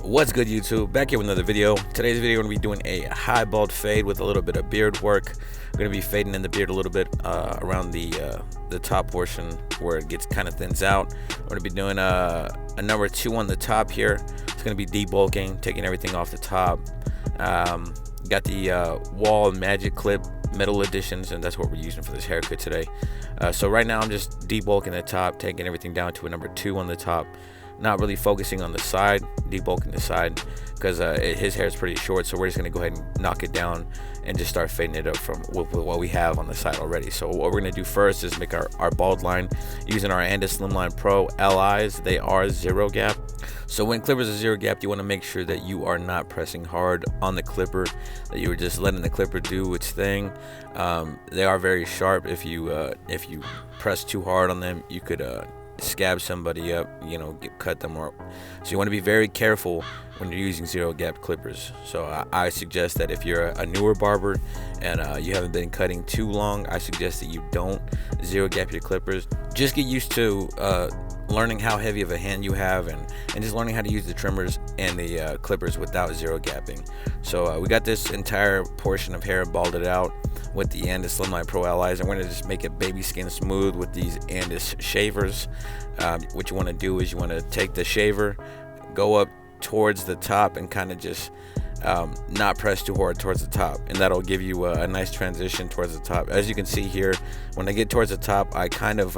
What's good, YouTube? Back here with another video. Today's video, we're going to be doing a high bald fade with a little bit of beard work. We're going to be fading in the beard a little bit around the top portion where it gets kind of thins out. We're going to be doing a number 2 on the top here. It's going to be debulking, taking everything off the top. Got the wall magic clip metal editions, and that's what we're using for this haircut today. So right now I'm just debulking the top, taking everything down to a number 2 on the top. Not really focusing on the side, debulking the side, because his hair is pretty short, so we're just going to go ahead and knock it down and just start fading it up from what we have on the side already. So what we're going to do first is make our bald line using our Slimline Pro LIs. They are 0 gap. So when clippers are 0 gap, you want to make sure that you are not pressing hard on the clipper, that you are just letting the clipper do its thing. They are very sharp. If you press too hard on them, you could scab somebody up, cut them up. So you want to be very careful when you're using 0 gap clippers. So I suggest that if you're a newer barber and you haven't been cutting too long, I suggest that you don't 0 gap your clippers. Just get used to learning how heavy of a hand you have, and just learning how to use the trimmers and the clippers without 0 gapping. So we got this entire portion of hair balded out with the Andis Slimline Pro LIs, and we're gonna just make it baby skin smooth with these Andis shavers. What you want to do is you want to take the shaver, go up towards the top, and kind of just not press too hard towards the top, and that'll give you a nice transition towards the top. As you can see here, when I get towards the top, I kind of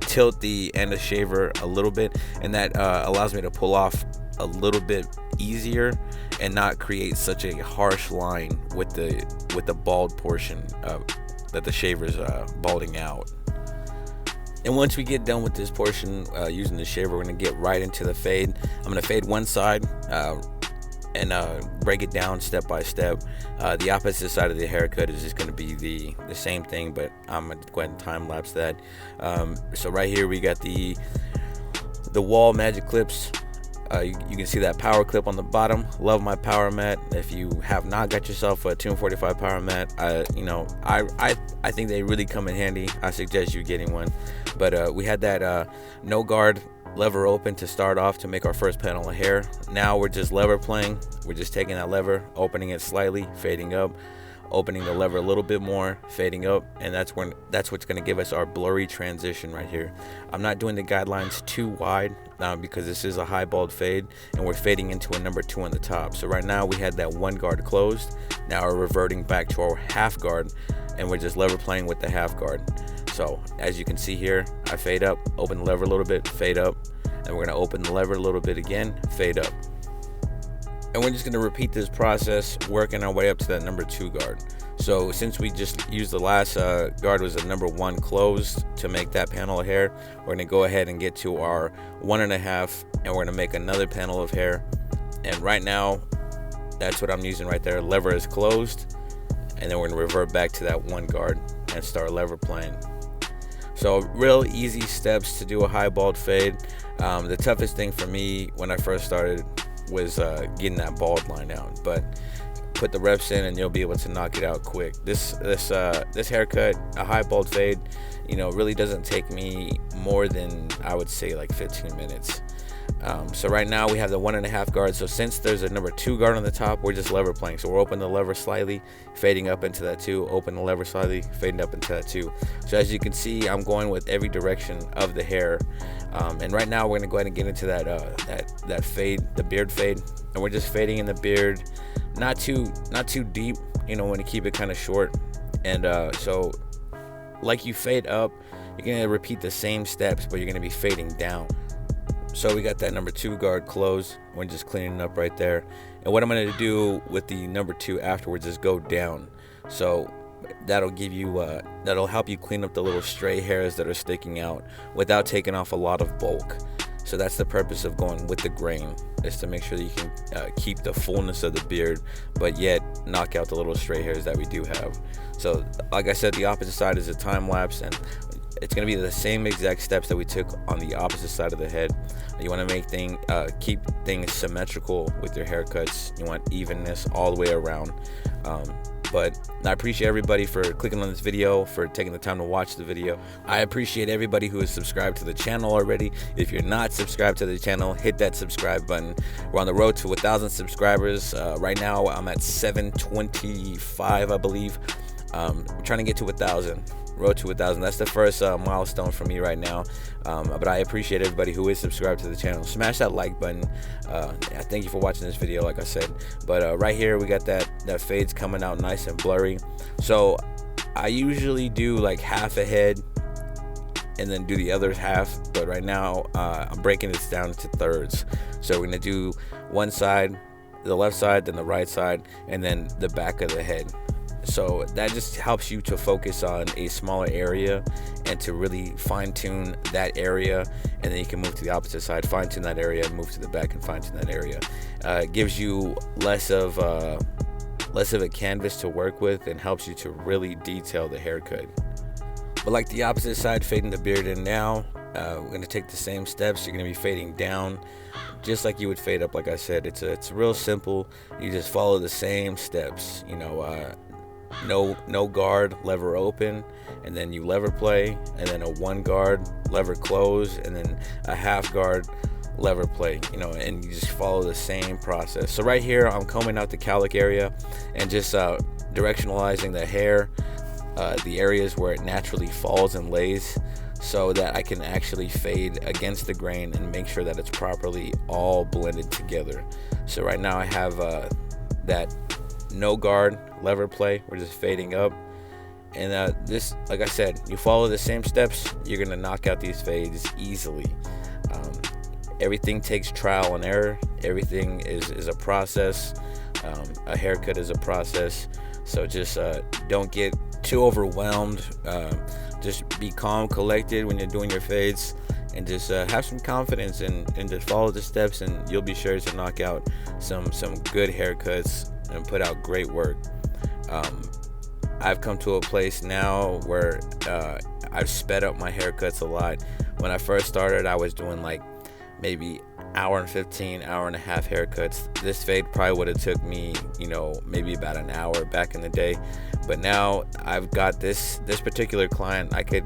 tilt the Andis shaver a little bit, and that allows me to pull off a little bit easier and not create such a harsh line with the bald portion that the shaver's balding out. And once we get done with this portion using the shaver, we're gonna get right into the fade. I'm gonna fade one side and break it down step by step. The opposite side of the haircut is just going to be the same thing, but I'm going to go ahead and time lapse that. So right here we got the wall magic clips. You can see that power clip on the bottom. Love my power mat. If you have not got yourself a 245 power mat, I think they really come in handy. I suggest you getting one. But we had that no guard lever open to start off to make our first panel of hair. Now we're just lever playing. We're just taking that lever, opening it slightly, fading up, opening the lever a little bit more, fading up, and that's what's going to give us our blurry transition right here. I'm not doing the guidelines too wide because this is a high bald fade, and we're fading into a number 2 on the top. So right now we had that 1 guard closed. Now we're reverting back to our half guard, and we're just lever playing with the half guard. So as you can see here, I fade up, open the lever a little bit, fade up, and we're going to open the lever a little bit again, fade up. And we're just going to repeat this process, working our way up to that number 2 guard. So since we just used the last guard was a number 1 closed to make that panel of hair, we're going to go ahead and get to our 1.5, and we're going to make another panel of hair. And right now, that's what I'm using right there. Lever is closed, and then we're going to revert back to that 1 guard and start lever playing. So real easy steps to do a high bald fade. The toughest thing for me when I first started was getting that bald line out, but put the reps in and you'll be able to knock it out quick. This haircut, a high bald fade, really doesn't take me more than, I would say, like 15 minutes. So right now we have the 1.5 guard. So since there's a number 2 guard on the top, we're just lever playing. So we're opening the lever slightly, fading up into that 2, open the lever slightly, fading up into that 2. So as you can see, I'm going with every direction of the hair. And right now we're gonna go ahead and get into that fade, the beard fade, and we're just fading in the beard, not too deep. Want to keep it kind of short. And so like you fade up, you're gonna repeat the same steps, but you're gonna be fading down. So we got that number 2 guard closed. We're just cleaning up right there. And what I'm going to do with the number 2 afterwards is go down. So that'll give you, that'll help you clean up the little stray hairs that are sticking out without taking off a lot of bulk. So that's the purpose of going with the grain, is to make sure that you can keep the fullness of the beard, but yet knock out the little stray hairs that we do have. So like I said, the opposite side is a time lapse, and it's going to be the same exact steps that we took on the opposite side of the head. You want to keep things symmetrical with your haircuts. You want evenness all the way around. But I appreciate everybody for clicking on this video, for taking the time to watch the video. I appreciate everybody who is subscribed to the channel already. If you're not subscribed to the channel, hit that subscribe button. We're on the road to 1,000 subscribers. Right now I'm at 725, I believe. I'm trying to get to 1,000. Road to 1,000. That's the first milestone for me right now. But I appreciate everybody who is subscribed to the channel. Smash that like button. Thank you for watching this video, like I said. But right here we got that fades coming out nice and blurry. So I usually do like half a head and then do the other half, but right now I'm breaking this down into thirds. So we're gonna do one side, the left side, then the right side, and then the back of the head. So that just helps you to focus on a smaller area and to really fine-tune that area, and then you can move to the opposite side, fine-tune that area, and move to the back and fine-tune that area. It gives you less of a canvas to work with and helps you to really detail the haircut. But like the opposite side, fading the beard in now, we're going to take the same steps. You're going to be fading down just like you would fade up. Like I said, it's real simple. You just follow the same steps, you know. No guard, lever open, and then you lever play, and then a one guard, lever close, and then a half guard, lever play, you know, and you just follow the same process. So right here I'm combing out the cowlick area and just directionalizing the hair, the areas where it naturally falls and lays, so that I can actually fade against the grain and make sure that it's properly all blended together. So right now I have that no guard, lever play. We're just fading up, and this, like I said, you follow the same steps, you're gonna knock out these fades easily. Everything takes trial and error. Everything is a process. A haircut is a process. So just don't get too overwhelmed. Just be calm, collected when you're doing your fades, and just have some confidence and just follow the steps, and you'll be sure to knock out some good haircuts and put out great work. I've come to a place now where I've sped up my haircuts a lot. When I first started, I was doing like maybe hour and 15, hour and a half haircuts. This fade probably would have took me, you know, maybe about an hour back in the day. But now I've got this particular client, I could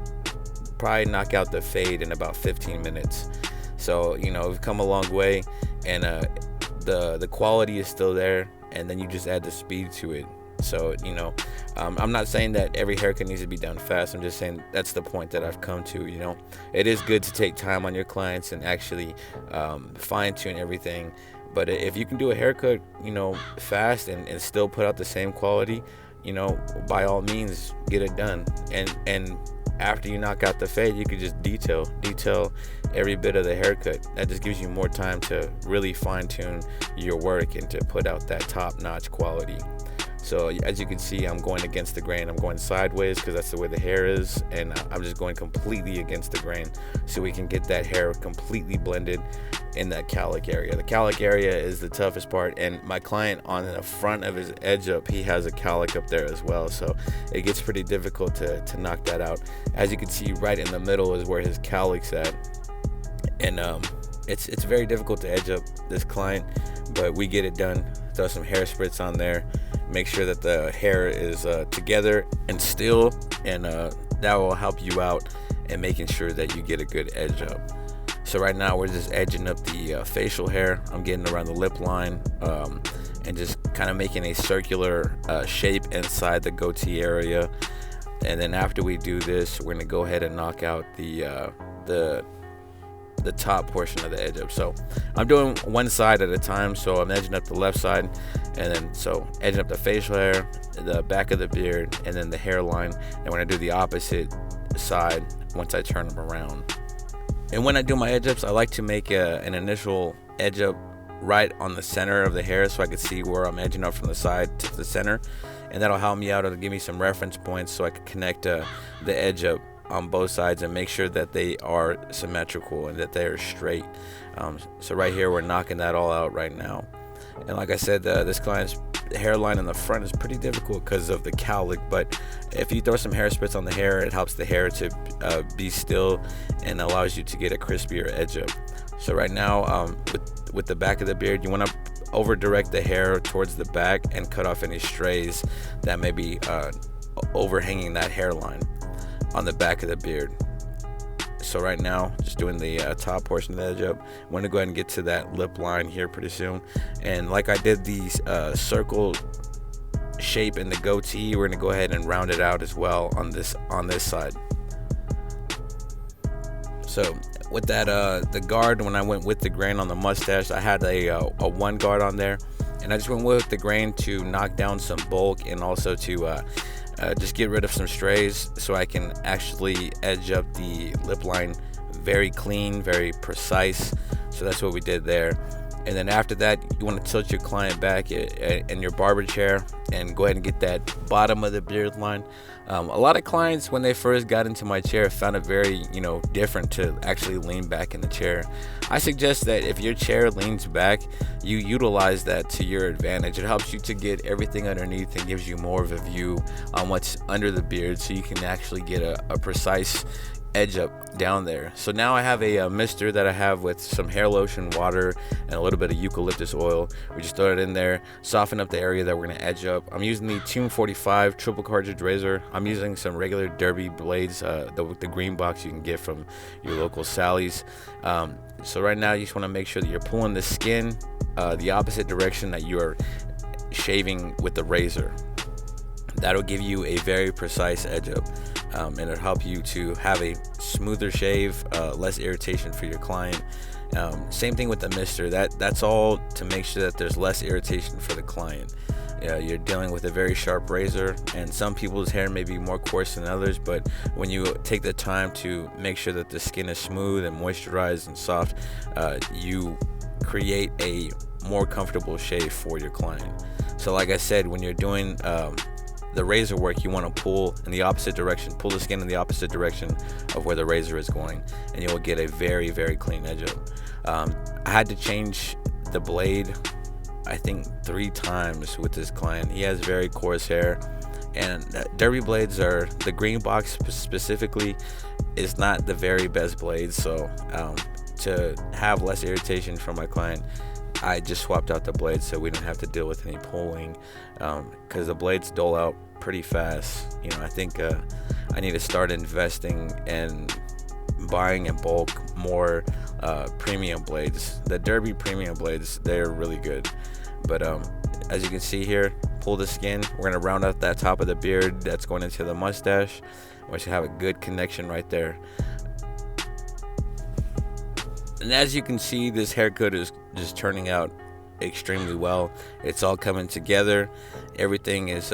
probably knock out the fade in about 15 minutes. So, you know, we've come a long way, and the quality is still there, and then you just add the speed to it. So, you know, I'm not saying that every haircut needs to be done fast. I'm just saying that's the point that I've come to. You know, it is good to take time on your clients and actually fine-tune everything. But if you can do a haircut, you know, fast and still put out the same quality, you know, by all means, get it done. And after you knock out the fade, you can just detail every bit of the haircut. That just gives you more time to really fine-tune your work and to put out that top-notch quality. So as you can see, I'm going against the grain. I'm going sideways because that's the way the hair is, and I'm just going completely against the grain so we can get that hair completely blended in that cowlick area. The cowlick area is the toughest part, and my client, on the front of his edge up, he has a cowlick up there as well, so it gets pretty difficult to knock that out. As you can see, right in the middle is where his cowlick's at, and it's very difficult to edge up this client, but we get it done. Throw some hair spritz on there, make sure that the hair is together and still, and that will help you out in making sure that you get a good edge up. So right now we're just edging up the facial hair. I'm getting around the lip line and just kind of making a circular shape inside the goatee area. And then after we do this, we're gonna go ahead and knock out the top portion of the edge up. So I'm doing one side at a time. So I'm edging up the left side, and then so edging up the facial hair, the back of the beard, and then the hairline. And when I do the opposite side, once I turn them around. And when I do my edge ups, I like to make an initial edge up right on the center of the hair, so I can see where I'm edging up from the side to the center, and that'll help me out. It'll give me some reference points so I can connect the edge up on both sides and make sure that they are symmetrical and that they are straight. So right here, we're knocking that all out right now. And like I said, this client's hairline in the front is pretty difficult because of the cowlick, but if you throw some hair spritz on the hair, it helps the hair to be still and allows you to get a crispier edge up. So right now, with the back of the beard, you want to over direct the hair towards the back and cut off any strays that may be overhanging that hairline on the back of the beard. So right now, just doing the top portion of the edge up. I'm going to go ahead and get to that lip line here pretty soon. And like I did these circle shape in the goatee, we're going to go ahead and round it out as well on this side. So with that, the guard, when I went with the grain on the mustache, I had a 1 guard on there, and I just went with the grain to knock down some bulk and also to just get rid of some strays, so I can actually edge up the lip line very clean, very precise. So that's what we did there. And then after that, you want to tilt your client back in your barber chair and go ahead and get that bottom of the beard line. A lot of clients, when they first got into my chair, found it very, different to actually lean back in the chair. I suggest that if your chair leans back, you utilize that to your advantage. It helps you to get everything underneath and gives you more of a view on what's under the beard, so you can actually get a precise edge up down there. So now I have a mister that I have with some hair lotion, water, and a little bit of eucalyptus oil. We just throw it in there, soften up the area that we're going to edge up. I'm using the Tune 45 triple cartridge razor. I'm using some regular derby blades, the green box you can get from your local Sally's. So right now you just want to make sure that you're pulling the skin the opposite direction that you are shaving with the razor. That'll give you a very precise edge up. And it'll help you to have a smoother shave, less irritation for your client. Same thing with the mister. That's all to make sure that there's less irritation for the client. You're dealing with a very sharp razor, and some people's hair may be more coarse than others, but when you take the time to make sure that the skin is smooth and moisturized and soft, you create a more comfortable shave for your client. So like I said, when you're doing the razor work, you want to pull in the opposite direction, pull the skin in the opposite direction of where the razor is going, and you'll get a very, very clean edge up. I had to change the blade, I think 3 times with this client. He has very coarse hair, and derby blades are, the green box specifically is not the very best blade. So to have less irritation from my client, I just swapped out the blades so we didn't have to deal with any pulling, because the blades dull out pretty fast. I think I need to start investing and buying in bulk more premium blades. The derby premium blades, they're really good. But as you can see here, pull the skin. We're going to round out that top of the beard that's going into the mustache. We should have a good connection right there. And as you can see, this haircut is just turning out extremely well. It's all coming together. Everything is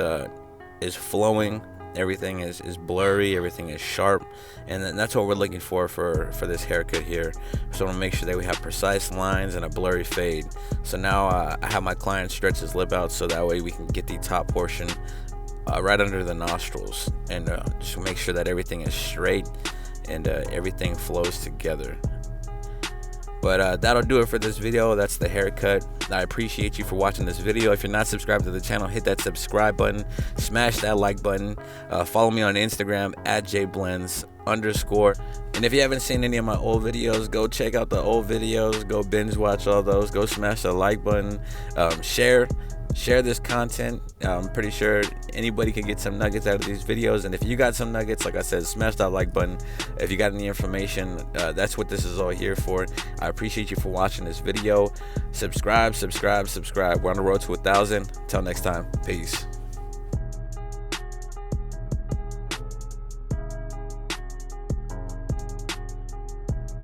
flowing. Everything is blurry. Everything is sharp, and that's what we're looking for this haircut here. So I want to make sure that we have precise lines and a blurry fade. So now I have my client stretch his lip out, so that way we can get the top portion right under the nostrils, and just make sure that everything is straight and everything flows together. But that'll do it for this video. That's the haircut. I appreciate you for watching this video. If you're not subscribed to the channel, hit that subscribe button, smash that like button, follow me on Instagram @jblends_. And if you haven't seen any of my old videos, go check out the old videos, go binge watch all those, go smash the like button, share this content. I'm pretty sure anybody can get some nuggets out of these videos, and if you got some nuggets, like I said, smash that like button. If you got any information, that's what this is all here for. I appreciate you for watching this video. Subscribe. We're on the road to 1,000. Till next time, peace.